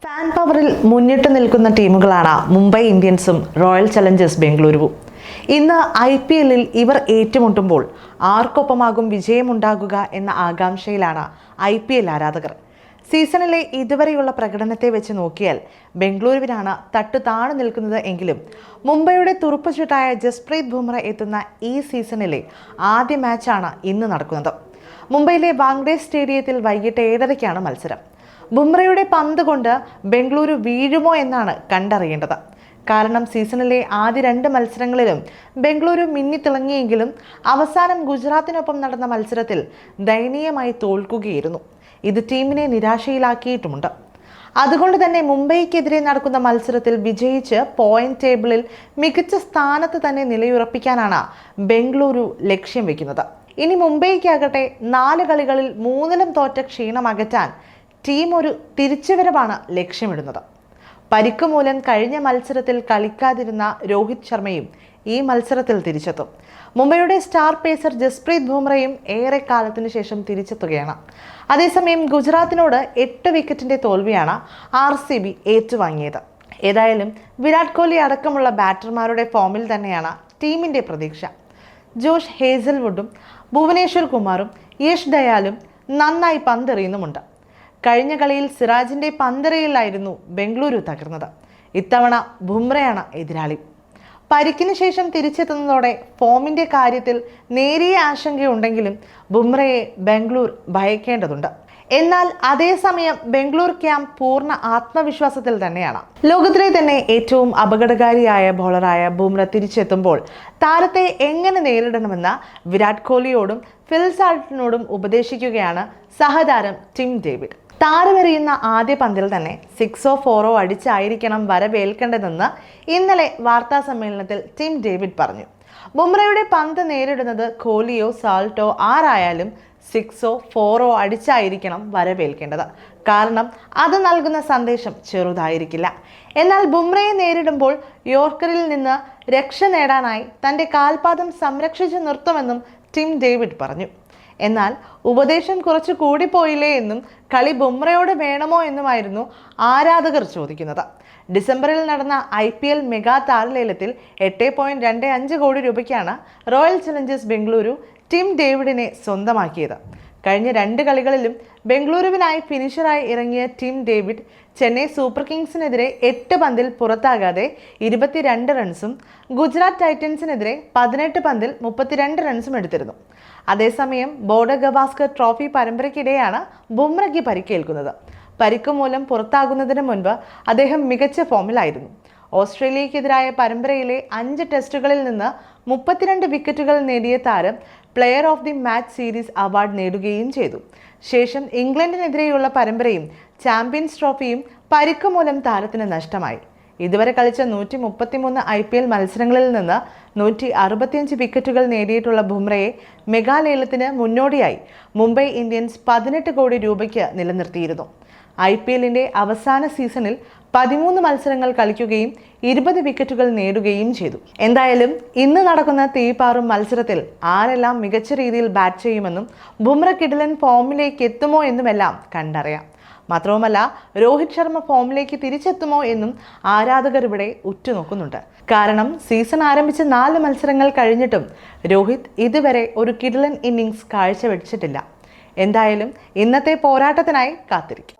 Fan പവറിൽ മുന്നിട്ട് നിൽക്കുന്ന ടീമുകളാണ് മുംബൈ ഇന്ത്യൻസും റോയൽ ചലഞ്ചേഴ്സ് ബംഗളൂരുവും. ഇന്ന് IPL-ൽ ഇവർ ഏറ്റുമുട്ടുമ്പോൾ ആർക്കൊപ്പമാകും വിജയമുണ്ടാകുക എന്ന ആകാംക്ഷയിലാണ് IPL ആരാധകർ. സീസണിലെ ഇതുവരെയുള്ള പ്രകടനത്തെ വെച്ച് നോക്കിയാൽ ബംഗളൂരുവിനാണ് തട്ടു താണു നിൽക്കുന്നത് എങ്കിലും മുംബൈയുടെ തുറുപ്പുചീട്ടായ ജസ്പ്രീത് ബുംറ എത്തുന്ന ഈ സീസണിലെ ആദ്യ മാച്ചാണ് ഇന്ന് നടക്കുന്നത്. മുംബൈയിലെ വാങ്ഡെ സ്റ്റേഡിയത്തിൽ വൈകിട്ട് 7:30-ക്കാണ് മത്സരം. ബുംറയുടെ പന്ത് കൊണ്ട് ബംഗളൂരു വീഴുമോ എന്നാണ് കണ്ടറിയേണ്ടത്. കാരണം സീസണിലെ ആദ്യ 2 മത്സരങ്ങളിലും ബംഗളൂരു മിന്നിത്തിളങ്ങിയെങ്കിലും അവസാനം ഗുജറാത്തിനൊപ്പം നടന്ന മത്സരത്തിൽ ദയനീയമായി തോൽക്കുകയായിരുന്നു. ഇത് ടീമിനെ നിരാശയിലാക്കിയിട്ടുമുണ്ട്. അതുകൊണ്ട് തന്നെ മുംബൈക്കെതിരെ നടക്കുന്ന മത്സരത്തിൽ വിജയിച്ച് പോയിന്റ് ടേബിളിൽ മികച്ച സ്ഥാനത്ത് തന്നെ നിലയുറപ്പിക്കാനാണ് ബംഗളൂരു ലക്ഷ്യം വെക്കുന്നത്. ഇനി മുംബൈക്കാകട്ടെ 4 കളികളിൽ 3-ലും തോറ്റ ക്ഷീണം അകറ്റാൻ ടീം ഒരു തിരിച്ചുവരവാണ് ലക്ഷ്യമിടുന്നത്. പരിക്ക് മൂലം കഴിഞ്ഞ മത്സരത്തിൽ കളിക്കാതിരുന്ന രോഹിത് ശർമ്മയും ഈ മത്സരത്തിൽ തിരിച്ചെത്തും. മുംബൈയുടെ സ്റ്റാർ പേസർ ജസ്പ്രീത് ബുംറയും ഏറെ കാലത്തിനു ശേഷം തിരിച്ചെത്തുകയാണ്. അതേസമയം ഗുജറാത്തിനോട് 8 വിക്കറ്റിന്റെ തോൽവിയാണ് RCB ഏറ്റുവാങ്ങിയത്. ഏതായാലും വിരാട് കോഹ്ലി അടക്കമുള്ള ബാറ്റർമാരുടെ ഫോമിൽ തന്നെയാണ് ടീമിന്റെ പ്രതീക്ഷ. ജോഷ് ഹേസൽവുഡും ഭുവനേശ്വർ കുമാറും യശ് ദയാലും നന്നായി പന്തെറിയുന്നുമുണ്ട്. കഴിഞ്ഞ കളിയിൽ സിറാജിന്റെ പന്തെറിയിലായിരുന്നു ബംഗളൂരു തകർന്നത്. ഇത്തവണ ബുംറയാണ് എതിരാളി. പരിക്കിന് ശേഷം തിരിച്ചെത്തുന്നതോടെ ഫോമിന്റെ കാര്യത്തിൽ നേരിയ ആശങ്കയുണ്ടെങ്കിലും ബുംറയെ ബംഗളൂർ ഭയക്കേണ്ടതുണ്ട്. എന്നാൽ അതേസമയം ബംഗളൂർ ക്യാമ്പ് പൂർണ്ണ ആത്മവിശ്വാസത്തിൽ തന്നെയാണ്. ലോകത്തിലെ തന്നെ ഏറ്റവും അപകടകാരിയായ ബോളറായ ബുംറ തിരിച്ചെത്തുമ്പോൾ താരത്തെ എങ്ങനെ നേരിടണമെന്ന് വിരാട് കോഹ്ലിയോടും ഫിൽ സാൾട്ടിനോടും ഉപദേശിക്കുകയാണ് സഹതാരം ടിം ഡേവിഡ്. താരമെറിയുന്ന ആദ്യ പന്തിൽ തന്നെ 6ഓ 4ഓ അടിച്ചായിരിക്കണം വരവേൽക്കേണ്ടതെന്ന് ഇന്നലെ വാർത്താ സമ്മേളനത്തിൽ ടിം ഡേവിഡ് പറഞ്ഞു. ബുംറയുടെ പന്ത് നേരിടുന്നത് കോഹ്ലിയോ സാൾട്ടോ ആരായാലും 6ഓ 4ഓ അടിച്ചായിരിക്കണം വരവേൽക്കേണ്ടത്. കാരണം അത് നൽകുന്ന സന്ദേശം ചെറുതായിരിക്കില്ല. എന്നാൽ ബുംറയെ നേരിടുമ്പോൾ യോർക്കറിൽ നിന്ന് രക്ഷ നേടാനായി തൻ്റെ കാൽപാദം സംരക്ഷിച്ചു നിർത്തുമെന്നും ടിം ഡേവിഡ് പറഞ്ഞു. എന്നാൽ ഉപദേശം കുറച്ച് കൂടിപ്പോയില്ലേ എന്നും കളി ബുംറയോട് വേണമോ എന്നുമായിരുന്നു ആരാധകർ ചോദിക്കുന്നത്. ഡിസംബറിൽ നടന്ന IPL മെഗാ താരലേലത്തിൽ 8.25 കോടി രൂപയ്ക്കാണ് റോയൽ ചലഞ്ചേഴ്സ് ബംഗളൂരു ടിം ഡേവിഡിനെ സ്വന്തമാക്കിയത്. കഴിഞ്ഞ 2 കളികളിലും ബംഗളൂരുവിനായി ഫിനിഷറായി ഇറങ്ങിയ ടിം ഡേവിഡ് ചെന്നൈ സൂപ്പർ കിങ്സിനെതിരെ 8 പന്തിൽ പുറത്താകാതെ 22 റൺസും ഗുജറാത്ത് ടൈറ്റൻസിനെതിരെ 18 പന്തിൽ 32 റൺസും എടുത്തിരുന്നു. അതേസമയം ബോർഡർ ഗവാസ്കർ ട്രോഫി പരമ്പരയ്ക്കിടെയാണ് ബുംറയ്ക്ക് പരിക്കേൽക്കുന്നത്. പരിക്ക് മൂലം പുറത്താകുന്നതിന് മുൻപ് അദ്ദേഹം മികച്ച ഫോമിലായിരുന്നു. ഓസ്ട്രേലിയക്കെതിരായ പരമ്പരയിലെ 5 ടെസ്റ്റുകളിൽ നിന്ന് 32 വിക്കറ്റുകൾ നേടിയ താരം player of the match series award നേടുകയും ചെയ്തു. ശേഷം ഇംഗ്ലണ്ടിനെതിരെയുള്ള പരമ്പരയും ചാമ്പ്യൻസ് ട്രോഫിയും പരിക്ക് മൂലം താരത്തിന് നഷ്ടമായി. ഇതുവരെ കളിച്ച 133 IPL മത്സരങ്ങളിൽ നിന്ന് 165 വിക്കറ്റുകൾ നേടിയിട്ടുള്ള ബുംറയെ മെഗാലേലത്തിന് മുന്നോടിയായി മുംബൈ ഇന്ത്യൻസ് 18 കോടി രൂപയ്ക്ക് നിലനിർത്തിയിരുന്നു. IPL-ന്റെ അവസാന സീസണിൽ 13 മത്സരങ്ങൾ കളിക്കുകയും 20 വിക്കറ്റുകൾ നേടുകയും ചെയ്തു. എന്തായാലും ഇന്ന് നടക്കുന്ന തീപാറും മത്സരത്തിൽ ആരെല്ലാം മികച്ച രീതിയിൽ ബാറ്റ് ചെയ്യുമെന്നും ബുംറ കിടിലൻ ഫോമിലേക്ക് എത്തുമോ എന്നുമെല്ലാം കണ്ടറിയാം. മാത്രവുമല്ല രോഹിത് ശർമ്മ ഫോമിലേക്ക് തിരിച്ചെത്തുമോ എന്നും ആരാധകർ ഇവിടെ ഉറ്റുനോക്കുന്നുണ്ട്. കാരണം സീസൺ ആരംഭിച്ച് 4 മത്സരങ്ങൾ കഴിഞ്ഞിട്ടും രോഹിത് ഇതുവരെ ഒരു കിടിലൻ ഇന്നിംഗ്സ് കാഴ്ചവെച്ചിട്ടില്ല. എന്തായാലും ഇന്നത്തെ പോരാട്ടത്തിനായി കാത്തിരിക്കും.